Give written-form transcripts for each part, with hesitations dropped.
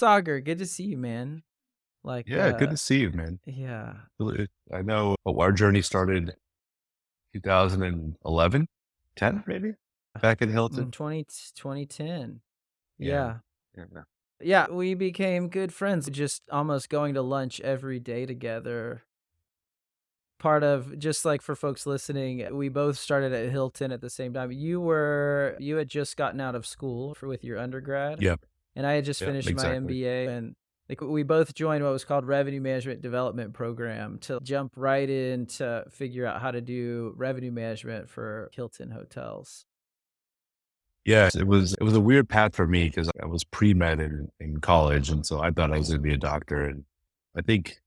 Sagar, good to see you, man. Like, Yeah, good to see you, man. yeah. I know our journey started 2011, 10 maybe, back in Hilton. 2010. Yeah. Yeah. Yeah. Yeah, we became good friends, just almost going to lunch every day together. Part of just like for folks listening, we both started at Hilton at the same time. You had just gotten out of school with your undergrad, Yep. and I had just Yep. finished my Exactly. MBA, and like we both joined what was called Revenue Management Development Program to jump right in to figure out how to do revenue management for Hilton hotels. Yes, it was a weird path for me because I was pre-med in college. And so I thought I was going to be a doctor. And I think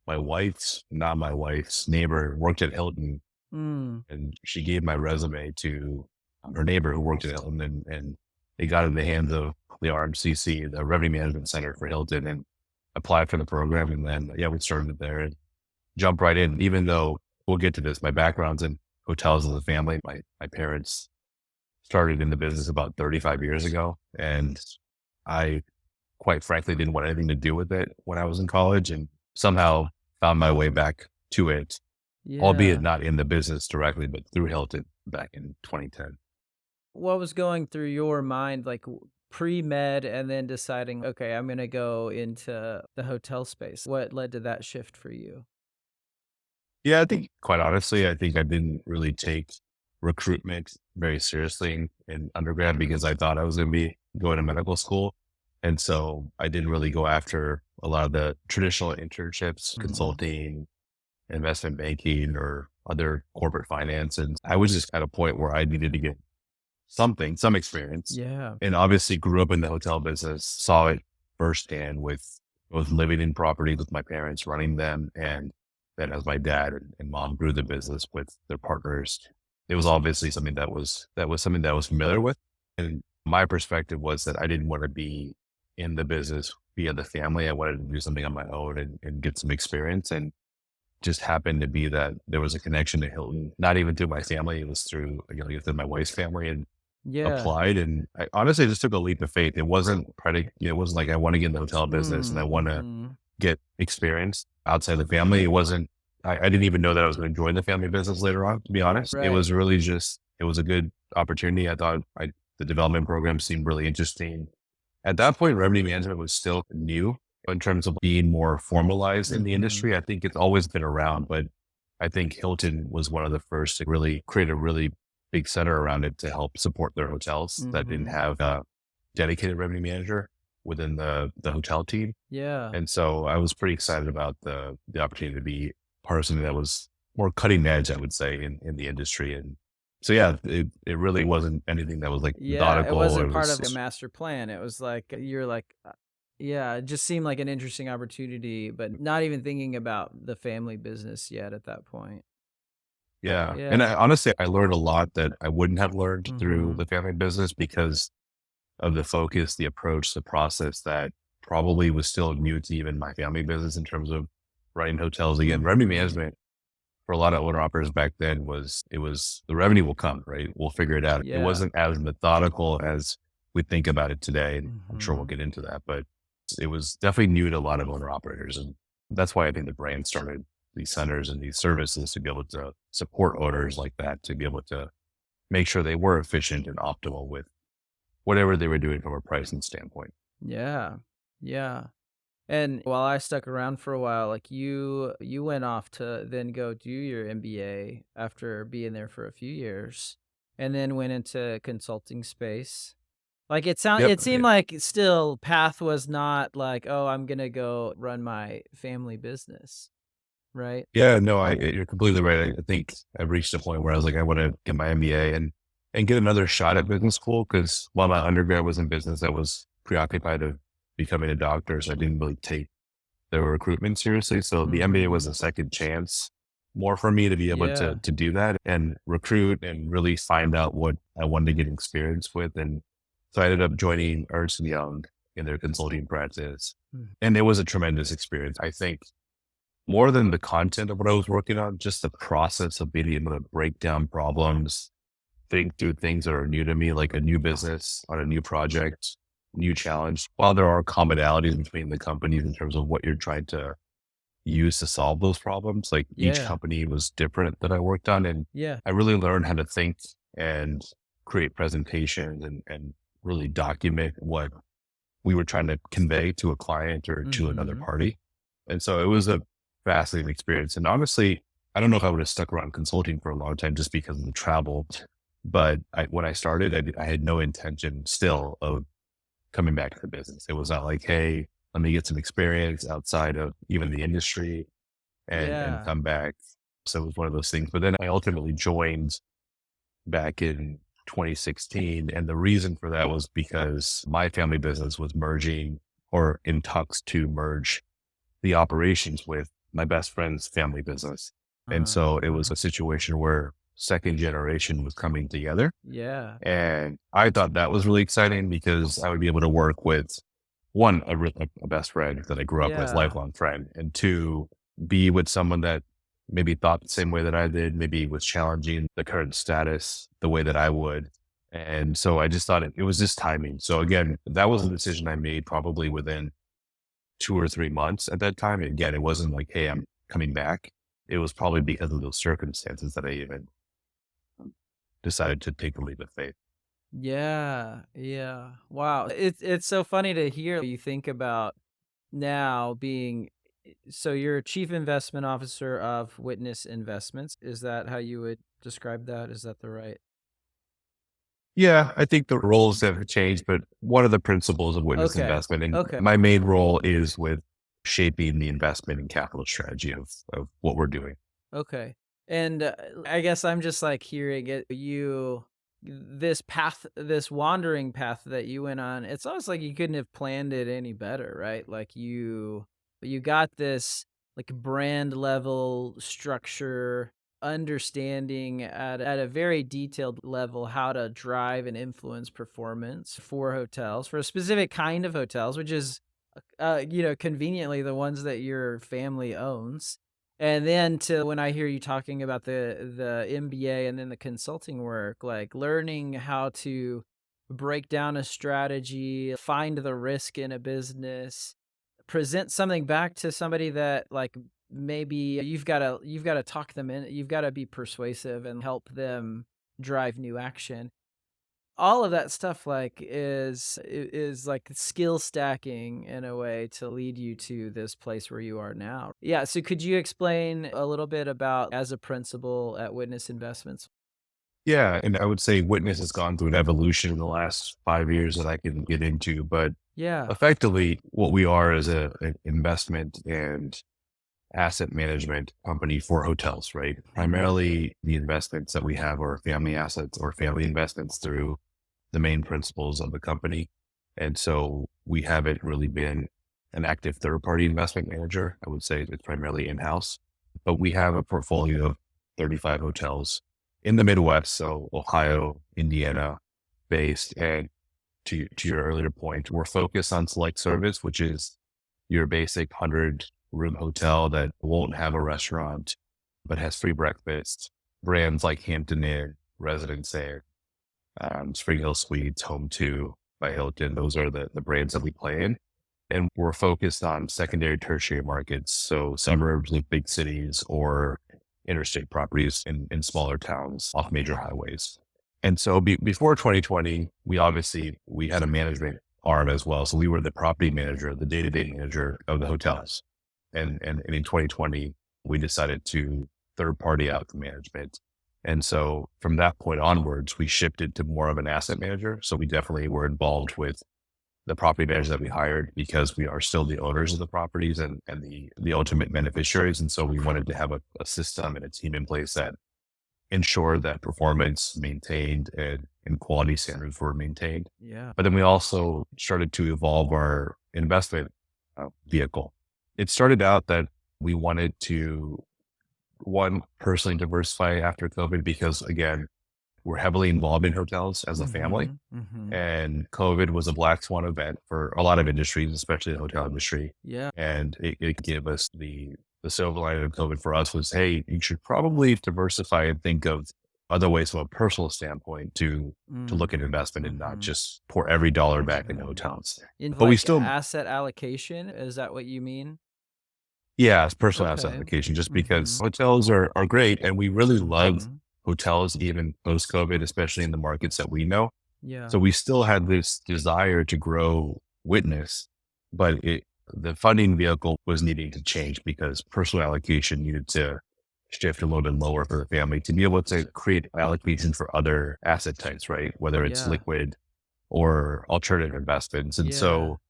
not my wife's neighbor worked at Hilton, Mm. and she gave my resume to her neighbor who worked at Hilton, and they got in the hands of the RMCC, the Revenue Management Center for Hilton, and applied for the program. And then, yeah, we started there and jumped right in. Even though we'll get to this, my background's in hotels as a family. My parents started in the business about 35 years ago. And I quite frankly didn't want anything to do with it when I was in college, and somehow found my way back to it, albeit Yeah. not in the business directly, but through Hilton back in 2010. What was going through your mind, like pre-med and then deciding, okay, I'm going to go into the hotel space? What led to that shift for you? Yeah, I think quite honestly, I think I didn't really take recruitment very seriously in undergrad because I thought I was going to be going to medical school. And so I didn't really go after a lot of the traditional internships, Mhm. consulting, investment banking, or other corporate finance. And I was just at a point where I needed to get some experience. Yeah. And obviously grew up in the hotel business, saw it firsthand with both living in properties with my parents, running them. And then as my dad and mom grew the business with their partners, it was obviously something that was something that I was familiar with. And my perspective was that I didn't want to be in the business via the family. I wanted to do something on my own and get some experience. And just happened to be that there was a connection to Hilton, not even through my family. It was through, through my wife's family, and Yeah. applied. And I honestly just took a leap of faith. It wasn't like I want to get in the hotel business and I want to Mhm. get experience outside the family. It wasn't, I didn't even know that I was going to join the family business later on, to be honest. It Right. was really just, it was a good opportunity. The development program seemed really interesting. At that point, revenue management was still new in terms of being more formalized in the Mhm. industry. I think it's always been around, but I think Hilton was one of the first to really create a really big center around it to help support their hotels that didn't Mhm. have a dedicated revenue manager within the hotel team. Yeah. And so I was pretty excited about the opportunity to be part of something that was more cutting edge, I would say, in the industry. And so, yeah, it really wasn't anything that was like Yeah, it methodical. It wasn't part of a was, master plan. It was like you're like yeah, it just seemed like an interesting opportunity, but not even thinking about the family business yet at that point. yeah. And Yeah. honestly, I learned a lot that I wouldn't have learned through Mhm. the family business because of the focus, the approach, the process that probably was still new to even my family business in terms of running hotels. Again, revenue Mhm. management for a lot of owner operators back then was the revenue will come, right? We'll figure it out. It Yeah. wasn't as methodical as we think about it today. And I'm sure we'll Mhm. get into that, but it was definitely new to a lot of owner operators. And that's why I think the brand started these centers and these services to be able to support owners like that, to be able to make sure they were efficient and optimal with whatever they were doing from a pricing standpoint. Yeah. Yeah. And while I stuck around for a while, like you went off to then go do your MBA after being there for a few years and then went into consulting space. Like Yep. it seemed like still path was not like, "Oh, I'm gonna go run my family business." Right? Yeah, no, you're completely right. I think I've reached a point where I was like, I want to get my MBA and get another shot at business school. Cause while my undergrad was in business, I was preoccupied of becoming a doctor. So I didn't really take the recruitment seriously. So the MBA was Mhm. a second chance more for me to be able Yeah. to do that and recruit and really find out what I wanted to get experience with. And so I ended up joining Ernst& and Young in their consulting practice. Mm. And it was a tremendous experience. I think more than the content of what I was working on, just the process of being able to break down problems, think through things that are new to me, like a new business on a new project, new challenge. While there are commonalities between the companies in terms of what you're trying to use to solve those problems, like each Yeah. company was different that I worked on. And Yeah. I really learned how to think and create presentations and really document what we were trying to convey to a client or to another Mhm. party. And so it was a fascinating experience. And honestly, I don't know if I would have stuck around consulting for a long time just because of the travel. But when I started, I had no intention still of coming back to the business. It was not like, hey, let me get some experience outside of even the industry and Yeah. come back. So it was one of those things. But then I ultimately joined back in 2016. And the reason for that was because my family business was merging or in talks to merge the operations with my best friend's family business. And so it was Uh-huh. a situation where second generation was coming together. Yeah. And I thought that was really exciting because I would be able to work with one, a best friend that I grew up with, Yeah. lifelong friend, and two, be with someone that maybe thought the same way that I did, maybe was challenging the current status the way that I would. And so I just thought it was just timing. So again, that was a decision I made probably within 2 or 3 months at that time. And again, it wasn't like, hey, I'm coming back. It was probably because of those circumstances that I even decided to take the leap of faith. Yeah. Yeah. Wow. It's so funny to hear you think about now being so you're chief investment officer of Witness Investments. Is that how you would describe that? Is that the right? Yeah, I think the roles have changed, but one of the principles of witness Okay. investment, and Okay. my main role is with shaping the investment and capital strategy of what we're doing. Okay. And I guess I'm just like hearing it, this path, this wandering path that you went on, it's almost like you couldn't have planned it any better, right? Like you got this like brand level structure, understanding at a very detailed level how to drive and influence performance for hotels, for a specific kind of hotels, which is conveniently the ones that your family owns. And then to when I hear you talking about the MBA and then the consulting work, like learning how to break down a strategy, find the risk in a business, present something back to somebody that like maybe you've got to talk them in, you've got to be persuasive and help them drive new action. All of that stuff, like, is, like, skill stacking in a way to lead you to this place where you are now. Yeah, so could you explain a little bit about as a principal at Witness Investments? Yeah, and I would say witness has gone through an evolution in the last 5 years that I can get into, but Yeah. effectively, what we are is an investment and asset management company for hotels, right? Mhm. Primarily, the investments that we have are family assets or family investments through the main principles of the company. And so we haven't really been an active third party investment manager. I would say it's primarily in house, but we have a portfolio of 35 hotels in the Midwest. So Ohio, Indiana based. And to your earlier point, we're focused on select service, which is your basic 100-room hotel that won't have a restaurant, but has free breakfast. Brands like Hampton Inn, Residence Inn, Spring Hill Suites, Home 2 by Hilton. Those are the brands that we play in. And we're focused on secondary, tertiary markets. So suburbs of big cities or interstate properties in smaller towns off major highways. And so before 2020, we had a management arm as well. So we were the property manager, the day-to-day manager of the hotels. And in 2020, we decided to third party out the management. And so from that point onwards, we shifted to more of an asset manager. So we definitely were involved with the property managers that we hired because we are still the owners of the properties and the ultimate beneficiaries. And so we wanted to have a system and a team in place that ensured that performance maintained and quality standards were maintained. Yeah. But then we also started to evolve our investment vehicle. It started out that we wanted to, one, personally diversify after COVID because, again, we're heavily involved in hotels as a family. Mhm. Mhm. And COVID was a black swan event for a lot of industries, especially the hotel industry. Yeah. And it gave us the silver lining of COVID for us was, hey, you should probably diversify and think of other ways from a personal standpoint to look Mm. at investment and not Mhm. just pour every dollar back into Mhm. hotels. In But we like still, asset allocation, is that what you mean? yeah, it's personal asset Okay. allocation just because Mhm. hotels are great and we really love Mhm. hotels even post COVID, especially in the markets that we know. Yeah. So we still had this desire to grow Witness, but the funding vehicle was needing to change because personal allocation needed to shift a little bit lower for the family to be able to create allocation for other asset types, right? Whether it's Yeah. liquid or alternative investments. And Yeah. so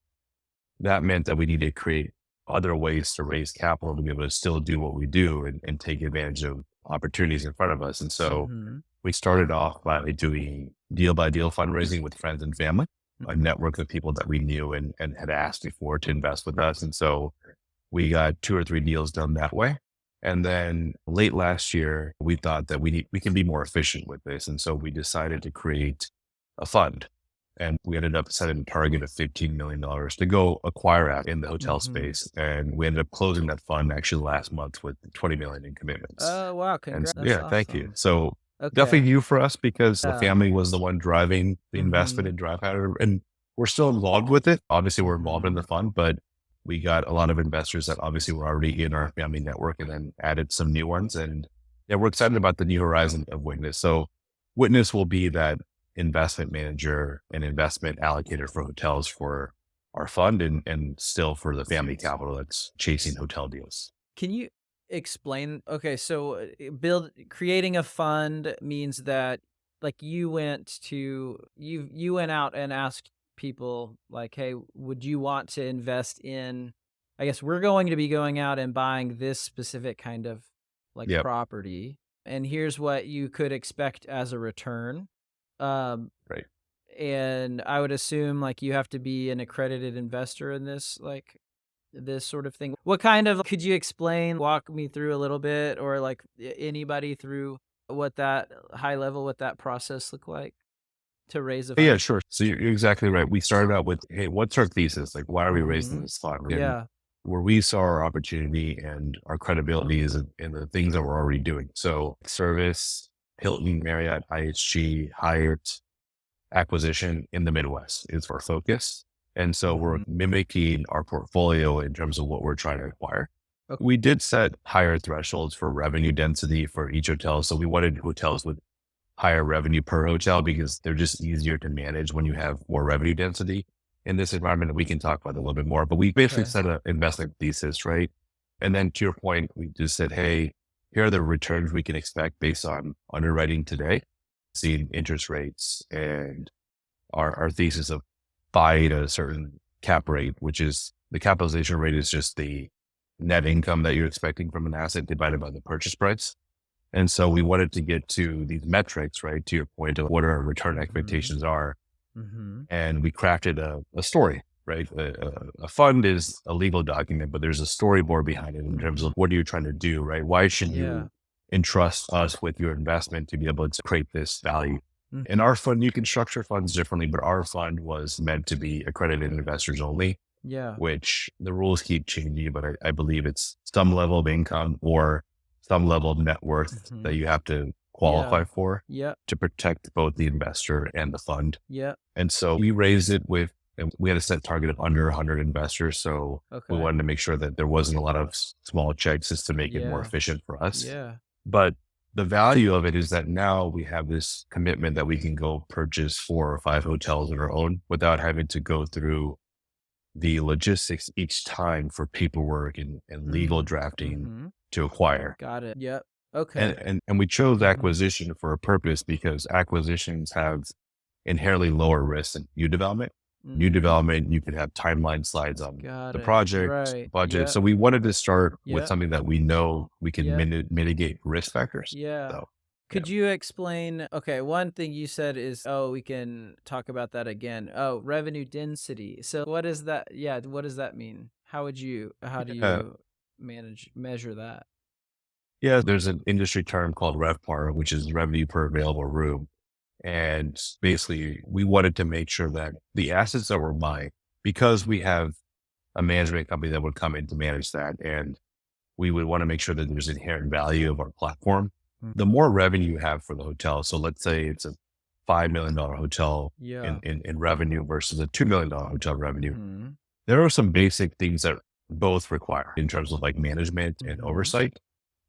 that meant that we need to create other ways to raise capital to be able to still do what we do and take advantage of opportunities in front of us. And so Mhm. we started off by doing deal by deal fundraising with friends and family, a Mhm. network of people that we knew and had asked before to invest with us. And so we got 2 or 3 deals done that way. And then late last year, we thought that we can be more efficient with this. And so we decided to create a fund. And we ended up setting a target of $15 million to go acquire at in the hotel Mhm. space. And we ended up closing that fund actually last month with 20 million in commitments. Oh, wow, And That's yeah, thank you. awesome. So Okay. definitely you for us because the Yeah. family was the one driving the investment Mhm. in dry powder. And we're still involved with it. Obviously, we're involved in Mhm. the fund, but we got a lot of investors that obviously were already in our family network and then added some new ones. And yeah, we're excited about the new horizon of Witness. So Witness will be that investment manager and investment allocator for hotels for our fund and still for the family capital that's chasing hotel deals. Can you explain? Okay, so build creating a fund means that like you went out and asked people like, "Hey, would you want to invest in I guess we're going to be going out and buying this specific kind of like Yep. property and here's what you could expect as a return." Um Right. and I would assume like you have to be an accredited investor in this sort of thing. What kind of could you explain, walk me through a little bit or like anybody through what that high level, what that process looked like to raise a Yeah, fund? sure. So you're exactly right. We started out with, hey, what's our thesis? Like, why are we raising Mhm. this fund? And Yeah. where we saw our opportunity and our credibility is in the things that we're already doing. So service, Hilton, Marriott, IHG, Hyatt, acquisition in the Midwest is our focus. And so we're Mhm. mimicking our portfolio in terms of what we're trying to acquire. Ok We did set higher thresholds for revenue density for each hotel. So we wanted hotels with higher revenue per hotel because they're just easier to manage when you have more revenue density in this environment. And we can talk about it a little bit more, but we basically okay. set an investment thesis, right? And then to your point, we just said, hey, here are the returns we can expect based on underwriting today, seeing interest rates and our thesis of buy at a certain cap rate, which is the capitalization rate is just the net income that you're expecting from an asset divided by the purchase price. And so we wanted to get to these metrics, right? To your point of what our return Mhm. expectations are. Mhm. And we crafted a story, right? A fund is a legal document, but there's a storyboard behind it in terms of Mhm. what are you trying to do, right? Why should Yeah. you entrust us with your investment to be able to create this value? Mm. In our fund, you can structure funds differently, but our fund was meant to be accredited investors only, Yeah. which the rules keep changing, but I believe it's some level of income or some level of net worth that Mhm. you have to qualify Yeah. for Yep. to protect both the investor and the fund. Yep. And so we raised it with, and we had a set target of under 100 investors. So we Okay. wanted to make sure that there wasn't a lot of small checks just to make it more Yeah. efficient for us. Yeah. But the value of it is that now we have this commitment that we can go purchase 4 or 5 hotels of our own without having to go through the logistics each time for paperwork and legal Mm. drafting Mhm. to acquire. Got it. Yep. Okay. And we chose Mhm. acquisition for a purpose because acquisitions have inherently lower risk than new development. New Mhm. development, you could have timeline slides on Got the it. project, Right. budget. Yep. So we wanted to start with Yep. something that we know we can Yep. mitigate risk factors. Yeah. So, yeah. Could you explain okay, one thing you said is, "Oh, we can talk about that again." Oh, revenue density. So what is that? Yeah, what does that mean? How do Yeah. you measure that? Yeah. There's an industry term called RevPAR, which is revenue per available room. And basically, we wanted to make sure that the assets that we're buying, because we have a management company that would come in to manage that, and we would want to make sure that there's inherent value of our platform the more revenue you have for the hotel. So let's say it's a $5 million hotel Yeah. in revenue versus a $2 million hotel revenue. Mhm. There are some basic things that both require in terms of like management and Mhm. oversight.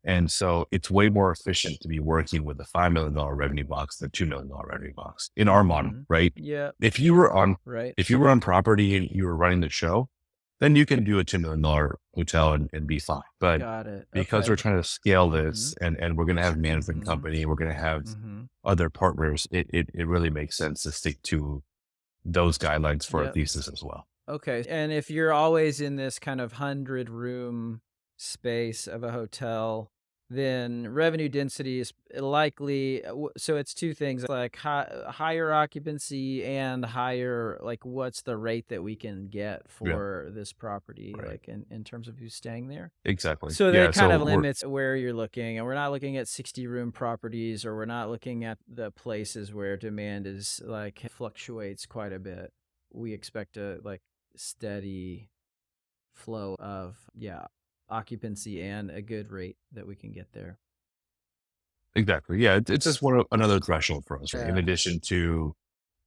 And so it's way more efficient to be working with a $5 million revenue box than $2 million revenue box in our model, Mhm. right? Yep. If you were on, Right. if you were on property and you were running the show, then you can do a $2 million hotel and be fine. But Got it. because we're Okay. trying to scale this Mhm. and we're going to have management Mhm. company, we're going to have Mhm. other partners, it really makes sense to stick to those guidelines for our Yep. thesis as well. Okay. And if you're always in this kind of 100-room space of a hotel, then revenue density is likely so it's two things like higher occupancy and higher like what's the rate that we can get Yeah. for this property Right. like in terms of who's staying there. Exactly. So Yeah. that kind So of we're limits where you're looking, and we're not looking at 60-room properties, or we're not looking at the places where demand is like fluctuates quite a bit. We expect a like steady flow of occupancy and a good rate that we can get there. exactly. Yeah. It's just another threshold for us, right? In Yeah. addition to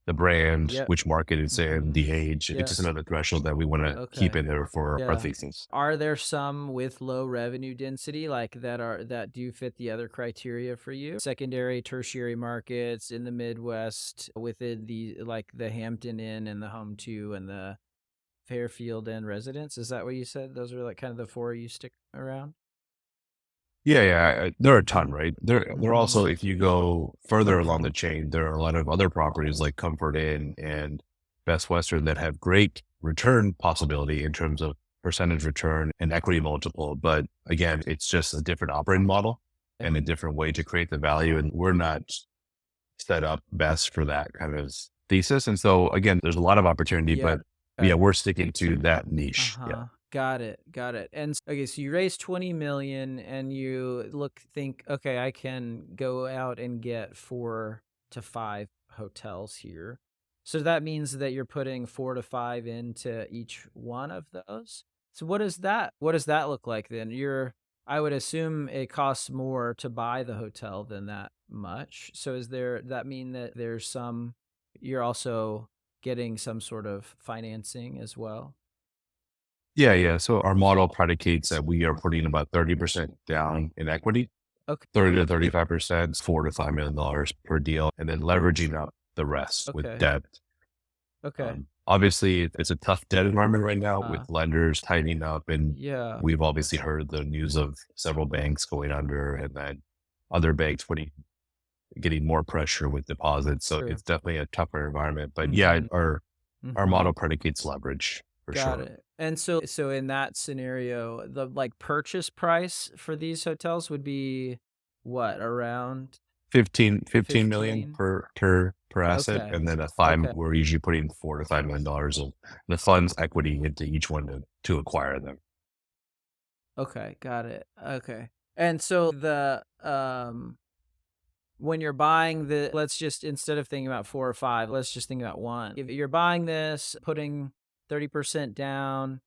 the brand, Yep. which market it's in, Mhm. the age, it's just Yes. another threshold that we want to keep Okay. in there for our Yeah. thesis. Are there some with low revenue density like that do fit the other criteria for you? Secondary, tertiary markets in the Midwest within the like the Hampton Inn and the Home 2 and the Fairfield Inn residence. Is that what you said? Those are like kind of the four you stick around? Yeah, yeah, there are a ton, Mhm. right? There are Mhm. also, if you go further along the chain, there are a lot of other properties like Comfort Inn and Best Western that have great return possibility in terms of percentage return and equity multiple. But again, it's just a different operating model Okay. and a different way to create the value. And we're not set up best for that kind of thesis. And so again, there's a lot of opportunity, Yeah. but yeah, we're sticking to that niche. Yeah. Uh-huh. Got it. Got it. And okay, so you raise 20 million and you think, okay, I can go out and get 4 to 5 hotels here. So that means that you're putting 4 to 5 into each one of those. So what does that look like then? I would assume it costs more to buy the hotel than that much. So that mean that you're also getting some sort of financing as well? Yeah. Yeah. So our model predicates that we are putting about 30% down in equity, Okay. 30 to 35%, $4 to $5 million per deal, and then leveraging up the rest with Okay. debt. Okay. Obviously, it's a tough debt environment right now with Uh, lenders tightening up. And yeah. we've obviously heard the news of several banks going under and then other banks getting more pressure with deposits. So True. it's definitely a tougher environment. But yeah, Mhm. our Mhm. model predicates leverage for Got sure. it. And so in that scenario, the like purchase price for these hotels would be what, around 15 million 15? per asset. Okay. And then a five, Okay. we're usually putting $4 to $5 million of the fund's equity into each one to acquire them. Okay. Got it. Okay. And so when you're buying let's just instead of thinking about 4 or 5, let's just think about one. If you're buying this, putting 30% down,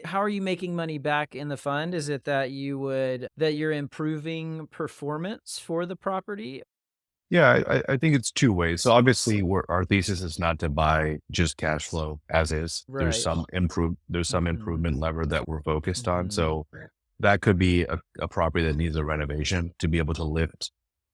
how are you making money back in the fund? Is it that you're improving performance for the property? Yeah, I think it's two ways. So obviously our thesis is not to buy just cash flow as is. Right. There's some Mhm. improvement lever that we're focused on. Mhm. So that could be a property that needs a renovation to be able to lift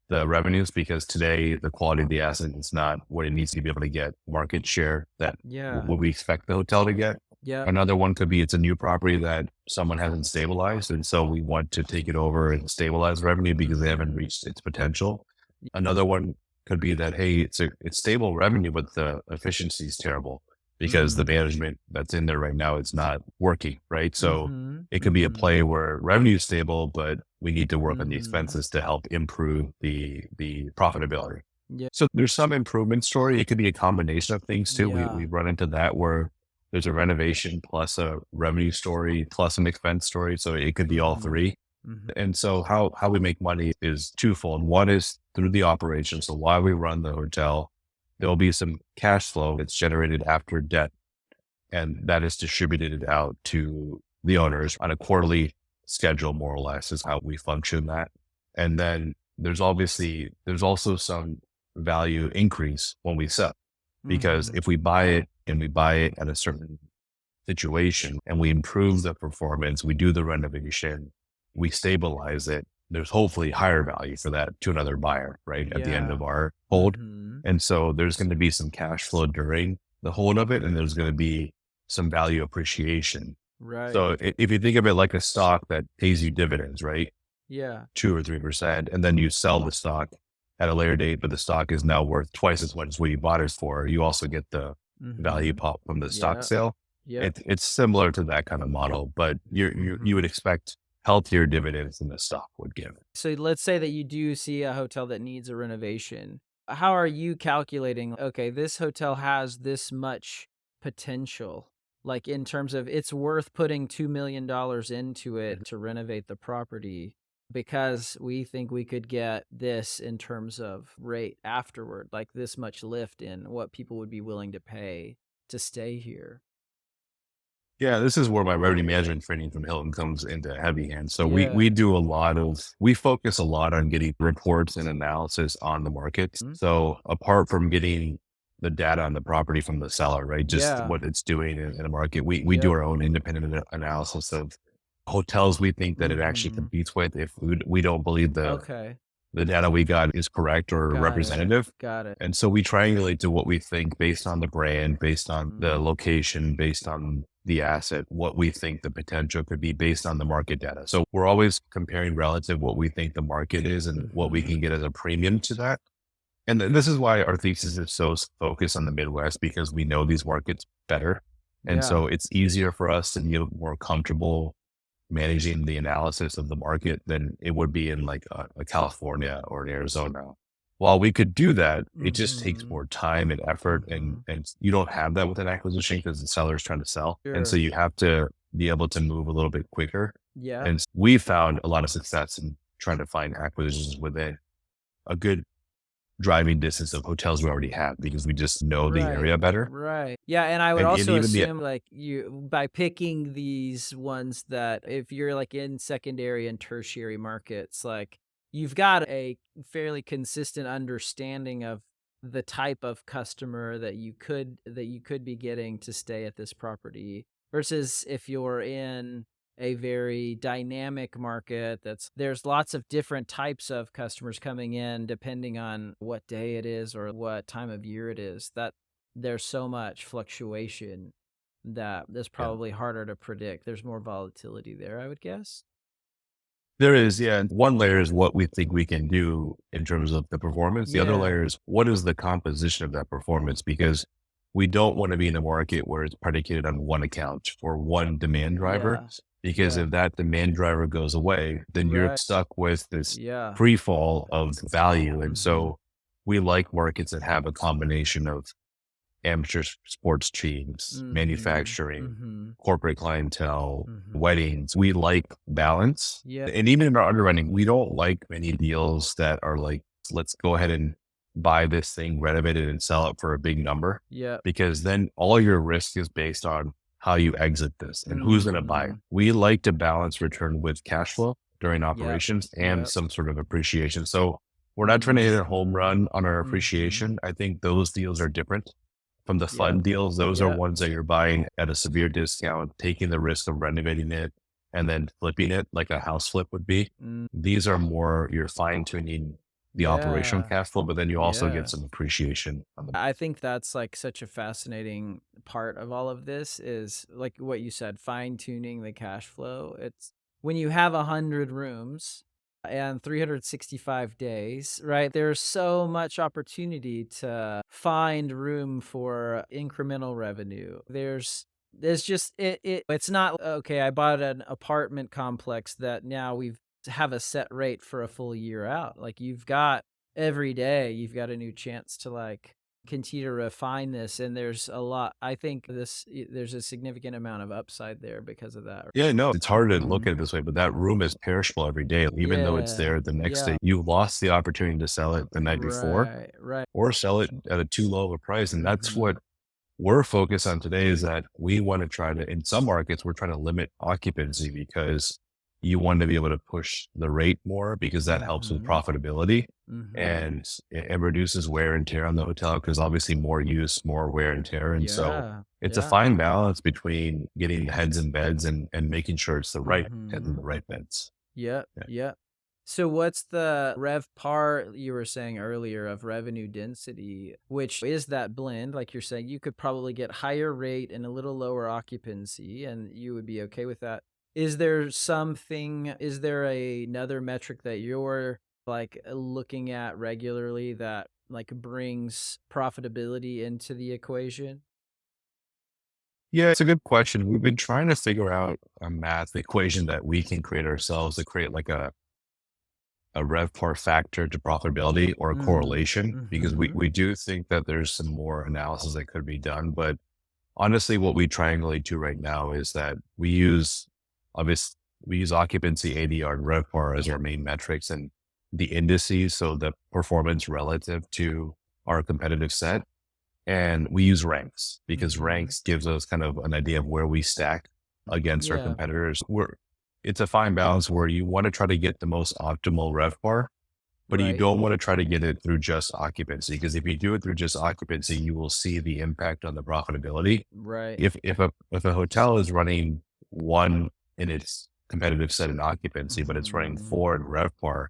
the revenues because today the quality of the asset is not what it needs to be able to get market share that Yeah. what we expect the hotel to get. Yep. Another one could be it's a new property that someone hasn't stabilized. And so we want to take it over and stabilize revenue because they haven't reached its potential. Another one could be that, hey, it's stable revenue, but the efficiency is terrible because the Mm. management that's in there right now is not working, right? So Mhm. it could be a Mhm. play where revenue is stable, but we need to work on the Mhm. expenses to help improve the profitability. Yeah. So there's some improvement story. It could be a combination of things too. We Yeah. run into that where there's a renovation plus a revenue story plus an expense story. So it could be all Mhm. three. Mhm. And so how we make money is twofold. One is through the operation. So while we run the hotel, there'll be some cash flow that's generated after debt, and that is distributed out to the owners on a quarterly schedule, more or less, is how we function that. And then there's also some value increase when we sell, because Mhm. if we buy it and we buy it at a certain situation and we improve the performance, we do the renovation, we stabilize it, there's hopefully higher value for that to another buyer, right? At the end of Yeah. our hold. Mhm. And so there's going to be some cash flow during the hold of it, and there's going to be some value appreciation. Right. So if you think of it like a stock that pays you dividends, right? Yeah. 2 or 3%, and then you sell the stock at a later date, but the stock is now worth twice as much as what you bought it for. You also get the value Mhm. pop from the stock Yeah. sale. Yep. It's similar to that kind of model, but you Mhm. would expect healthier dividends than the stock would give. So let's say that you do see a hotel that needs a renovation. How are you calculating, okay, this hotel has this much potential? Like in terms of it's worth putting $2 million into it to renovate the property because we think we could get this in terms of rate afterward, like this much lift in what people would be willing to pay to stay here. Yeah, this is where my revenue management training from Hilton comes into heavy hands. So we Yeah. do we focus a lot on getting reports and analysis on the markets. Mm. So apart from getting the data on the property from the seller, right? Just Yeah. what it's doing in the market. We do Yep. our own independent analysis of hotels we think that it actually Mhm. competes with. If we don't believe Okay. the data we got is correct or Got it. representative. Got it. And so we triangulate to what we think based on the brand, based on the Mm. location, based on the asset, what we think the potential could be based on the market data. So we're always comparing relative what we think the market is and what we Mhm. can get as a premium to that. And this is why our thesis is so focused on the Midwest, because we know these markets better. And Yeah. so it's easier for us to be more comfortable managing the analysis of the market than it would be in like a California or an Arizona. While we could do that, it just takes Mhm. more time and effort, Mhm. and you don't have that with an acquisition because the seller is trying to sell, and so Sure. you have to be able to move a little bit quicker. Yeah. And we found a lot of success in trying to find acquisitions within a good driving distance of hotels we already have because we just know the Right. area better. Right. Yeah, and I would And also even the assume, like, you by picking these ones that if you're, like, in secondary and tertiary markets, like, you've got a fairly consistent understanding of the type of customer that you could be getting to stay at this property versus if you're in a very dynamic market there's lots of different types of customers coming in depending on what day it is or what time of year it is that there's so much fluctuation that it's yeah. probably harder to predict. There's more volatility there, I would guess. There is, yeah. And one layer is what we think we can do in terms of the performance. The other Yeah. layer is what is the composition of that performance? Because we don't want to be in a market where it's predicated on one account or one demand driver. Yeah. Because Yeah. if that demand driver goes away, then you're Right. stuck with this Yeah. free fall of value. And Mhm. so we like markets that have a combination of amateur sports teams, Mhm. manufacturing, Mhm. corporate clientele, Mhm. weddings. We like balance. Yeah. And even in our underwriting, we don't like many deals that are like, let's go ahead and buy this thing, renovate it, and sell it for a big number. Yep. Because then all your risk is based on how you exit this and who's going to buy it. Mhm. We like to balance return with cash flow during Yep. operations and Yep. some sort of appreciation. So we're not trying to hit a home Mhm. run on our Mhm. appreciation. I think those deals are different from the Yep. fund deals. Those are Yep. ones that you're buying at a severe discount, taking the risk of renovating it and then flipping it like a house flip would be. Mm. These are more you're fine tuning the operational Yeah. cash flow, but then you also get Yeah. some appreciation on the. I think that's like such a fascinating part of all of this is like what you said, fine tuning the cash flow. It's when you have 100 rooms and 365 days, right? There's so much opportunity to find room for incremental revenue. There's just it's not okay, I bought an apartment complex that now we've have a set rate for a full year out. Like you've got every day you've got a new chance to like continue to refine this and I think there's a significant amount of upside there because of that. Yeah, no, it's hard to look Mhm. at it this way, but that room is perishable every day. Even though it's Yeah. there the next Yeah. day, you lost the opportunity to sell it the night before Right. Right. or sell it at a too low of a price. And that's Mhm. what we're focused on today is that we want to try to, in some markets, we're trying to limit occupancy because you want to be able to push the rate more because that helps with Mhm. profitability Mhm. and it reduces wear and tear on the hotel because obviously more use, more wear and tear. And so Yeah. it's a Yeah. fine balance between getting the heads in beds and making sure it's the right heads in the Mhm. right beds. Yep. Yeah. Yep. So what's the RevPAR you were saying earlier of revenue density, which is that blend, like you're saying, you could probably get higher rate and a little lower occupancy, and you would be okay with that. Is there another metric that you're like looking at regularly that like brings profitability into the equation? Yeah, it's a good question. We've been trying to figure out a math equation that we can create ourselves to create like a RevPAR factor to profitability or a Mm. correlation because we, Mhm. we do think that there's some more analysis that could be done. But honestly, what we triangulate to right now is that obvious we use occupancy, ADR, and RevPAR as our main metrics and the indices, so the performance relative to our competitive set. And we use ranks because Mhm. ranks gives us kind of an idea of where we stack against our Yeah. competitors. It's a fine balance where you want to try to get the most optimal RevPAR, but you Right. don't want to try to get it through just occupancy because if you do it through just occupancy, you will see the impact on the profitability. Right. If a hotel is running one in its competitive set in occupancy, but it's running Mhm. four in RevPAR,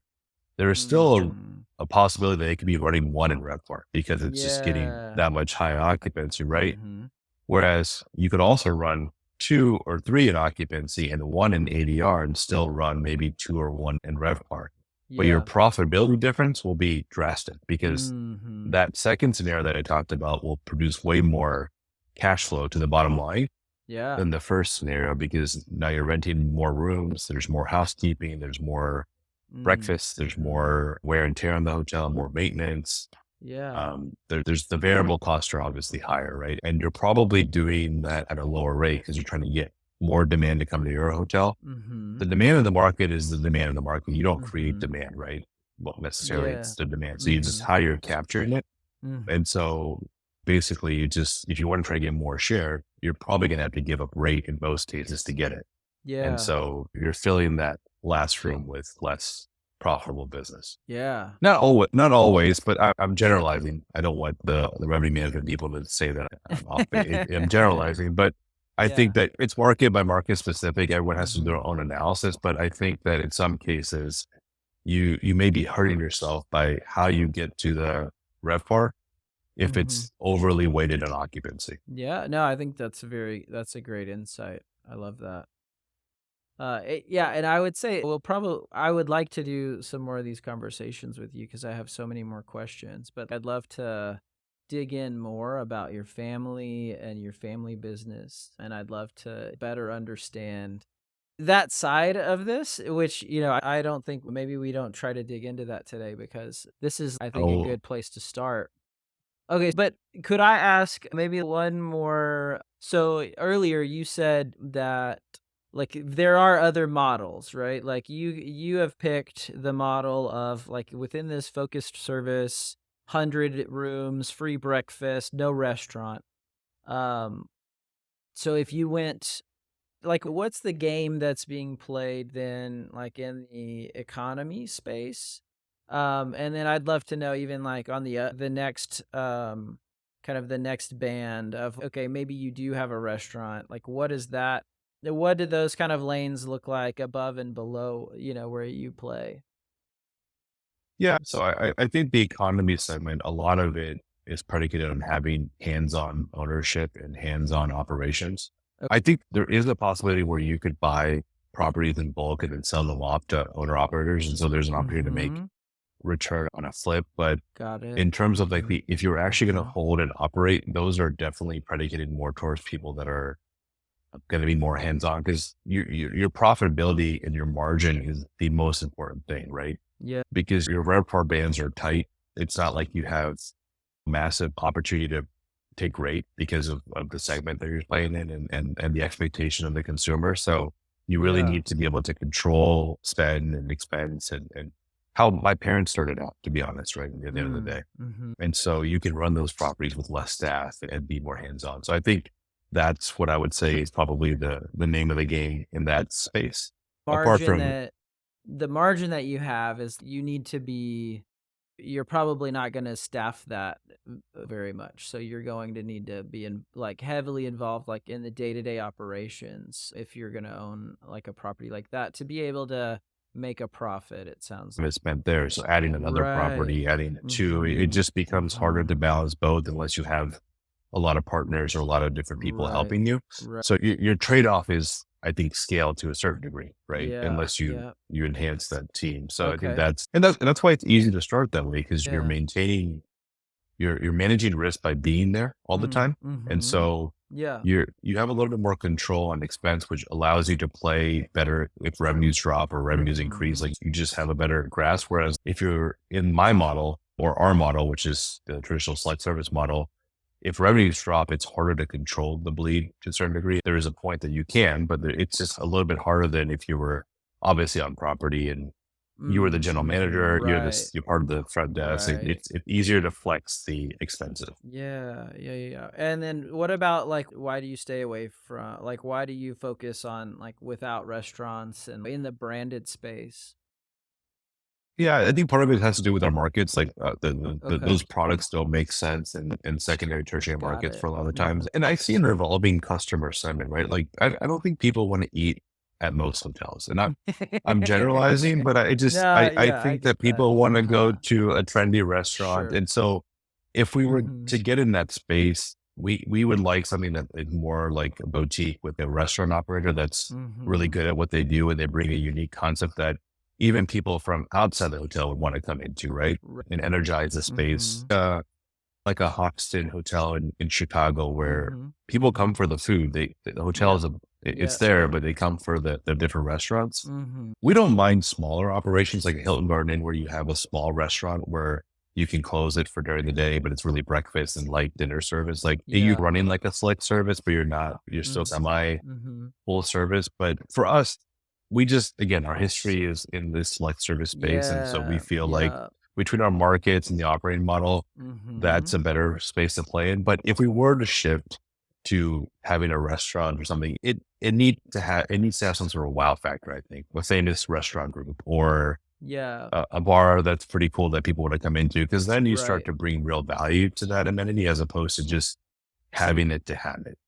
there is still Mhm. a possibility that it could be running one in RevPAR because it's just getting Yeah. that much high occupancy, right? Mhm. Whereas you could also run two or three in occupancy and one in ADR and still run maybe two or one in RevPAR. But your Yeah. profitability difference will be drastic because Mhm. that second scenario that I talked about will produce way more cash flow to the bottom line Yeah. than the first scenario because now you're renting more rooms, there's more housekeeping, there's more Mm. breakfast, there's Mhm. more wear and tear on the hotel, more maintenance. Yeah. There's the variable costs are obviously higher, right? And you're probably doing that at a lower rate because you're trying to get more demand to come to your hotel. The Mhm. demand of the market is the demand of the market. You don't create Mhm. demand, right? Well, necessarily it's Yeah. the demand. So you just Mhm. how you're capturing it. Mhm. And so basically if you want to try to get more share, you're probably going to have to give up rate in most cases to get it. And Yeah. so you're filling that last room with less profitable business. Yeah. Not always, but I'm generalizing. I don't want the revenue management people to say that I'm off. I'm generalizing, but I think Yeah. that it's market by market specific. Everyone has to do their Mhm. own analysis, but I think that in some cases you may be hurting yourself by how you get to the RevPAR if Mhm. it's overly weighted on occupancy. Yeah. No, I think that's a great insight. I love that. Yeah, and I would say I would like to do some more of these conversations with you because I have so many more questions, but I'd love to dig in more about your family and your family business, and I'd love to better understand that side of this, which, I don't think maybe we don't try to dig into that today because this is, I think, a Oh, good place to start. Okay, but could I ask maybe one more? So earlier you said that like there are other models, right? Like you have picked the model of like within this focused service, 100 rooms, free breakfast, no restaurant. Um so if you went like, what's the game that's being played then, like, in the economy space? And then I'd love to know even, like, on the next, kind of the next band of, okay, maybe you do have a restaurant. Like, what do those kind of lanes look like above and below, where you play? yeah. So I think the economy segment, a lot of it is predicated on having hands-on ownership and hands-on operations. Oh, I think there is a possibility where you could buy properties in bulk and then sell them off to owner operators. And so there's an opportunity to make mhm. return on a flip. But Got it. in terms of like Mhm. if you're actually going to Mhm. hold and operate, those are definitely predicated more towards people that are going to be more hands-on because your profitability and your margin is the most important thing, right? Yeah. Because your RevPAR bands are tight. It's not like you have massive opportunity to take rate because of the segment that you're playing in and the expectation of the consumer. So you really Yeah. need to be able to control spend and expense and how my parents started out, to be honest, right at the end of the Mm. day. Mhm. And so you can run those properties with less staff and be more hands-on. So I think that's what I would say is probably the name of the game in that space. apart margin from that the margin that you have is you need to be you're probably not gonna staff that very much, so you're going to need to be like, heavily involved, like, in the day-to-day operations if you're gonna own, like, a property like that to be able to make a profit, it sounds like. is spent there. So adding another Right. property, adding it to it Mhm. just becomes harder to Mhm. balance both unless you have a lot of partners or a lot of different people Right. helping you. Right. So your trade off is, I think, scale to a certain degree, right? Yeah, Unless yeah. you enhance that team. So I think Okay. that's why it's easy to start that way because you're Yeah. maintaining you're managing risk by being there all the Mm, time. And mhm. so Yeah. you have a little bit more control on expense, which allows you to play better if revenues drop or revenues increase. Mhm. Like you just have a better grasp. Whereas if you're in my model or our model, which is the traditional select service model, if revenues drop, it's harder to control the bleed to a certain degree. There is a point that you can, but it's just a little bit harder than if you were obviously on property and you were the Mm, general mhm. manager, Right. you're part of the front desk. Right. It's easier to flex the expenses. Yeah, yeah, yeah, yeah. And then what about like why do you stay away from like why do you focus on like without restaurants and in the branded space? Yeah, I think part of it has to do with our markets. Like Okay. those products don't make sense in secondary, tertiary Got markets it. for a lot of Yeah. times. And I see an evolving customer segment, right? Like I don't think people want to eat at most hotels. And I'm generalizing, but No, I yeah, I think get that that. people want to go Uh-huh. to a trendy restaurant. Sure. And so if we were Mhm. to get in that space, we would like something that is more like a boutique with a restaurant operator that's really Mhm. good at what they do and they bring a unique concept that even people from outside the hotel would want to come into, right? Right. And energize the space. Mhm. Like a Hoxton hotel in Chicago where Mhm. people come Mhm. for the food. The hotel Yep. is it's Yep. there, but they come for the different restaurants. Mhm. We don't mind smaller operations like a Hilton Garden Inn where you have a small restaurant where you can close it for during the day, but it's really breakfast and light dinner service. Like you Yeah. running like a select service, but you're still Mhm. semi Mhm. full service. But for us, we just, again, our history is in this select service space. And so we Yeah. feel like Yeah. between our markets and the operating model, that's Mhm. a better space to play in. But if we were to shift to having a restaurant or something, it needs to have some sort of wow factor, I think, within this restaurant group or Yeah. a bar that's pretty cool that people want to come into. Cause then you start Right. to bring real value to that amenity as opposed to just having it to have it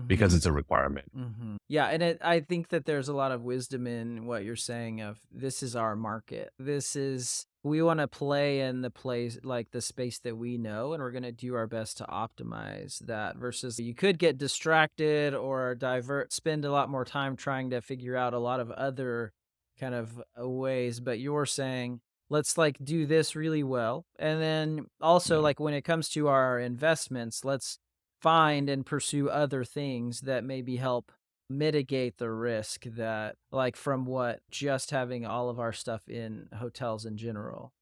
because Mhm. it's a requirement. Mhm. Yeah, and I think that there's a lot of wisdom in what you're saying of this is our market. This is we want to play in the place like the space that we know and we're going to do our best to optimize that versus you could get distracted or divert spend a lot more time trying to figure out a lot of other kind of ways, but you're saying let's like do this really well. And then also Yeah. like when it comes to our investments, let's find and pursue other things that maybe help mitigate the risk that like from what just having all of our stuff in hotels in general.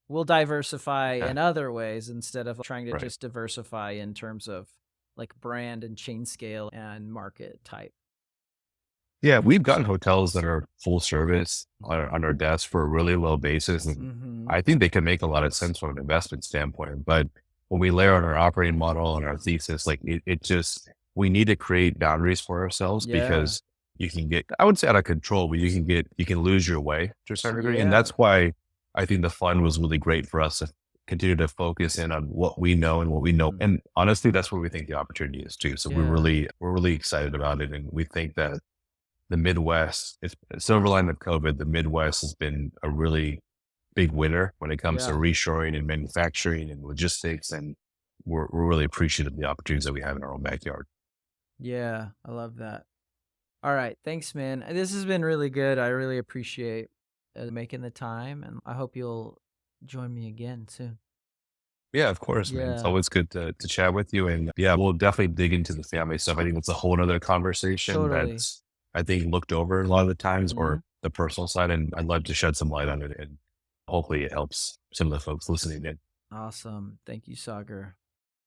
We'll diversify Yeah. in other ways instead of trying to Right. just diversify in terms of like brand and chain scale and market type. Yeah, we've gotten hotels that are full service on our desk for a really low basis. And Mhm. I think they can make a lot of sense from an investment standpoint. But when we layer on our operating model and our thesis, like it just, we need to create boundaries for ourselves Yeah. because you can get, I would say out of control, but you can lose your way to a certain degree. And Yeah. that's why I think the fund was really great for us to continue to focus in on what we know and what we know. Mm. And honestly, that's where we think the opportunity is too. So Yeah. we're really excited about it. And we think that the Midwest, it's a silver line of COVID. The Midwest has been a really big winner when it comes to Yeah. reshoring and manufacturing and logistics. And we're really appreciative of the opportunities that we have in our own backyard. Yeah. I love that. All right. Thanks, man. This has been really good. I really appreciate making the time, and I hope you'll join me again soon. Yeah, of course, man. It's Yeah, always good to chat with you. And yeah, we'll definitely dig into the family stuff. I think it's a whole other conversation totally. that's, I think, looked over a lot of the times Hmm. or the personal side. And I'd love to shed some light on it. And hopefully it helps some of the folks listening in. Awesome. Thank you, Sagar.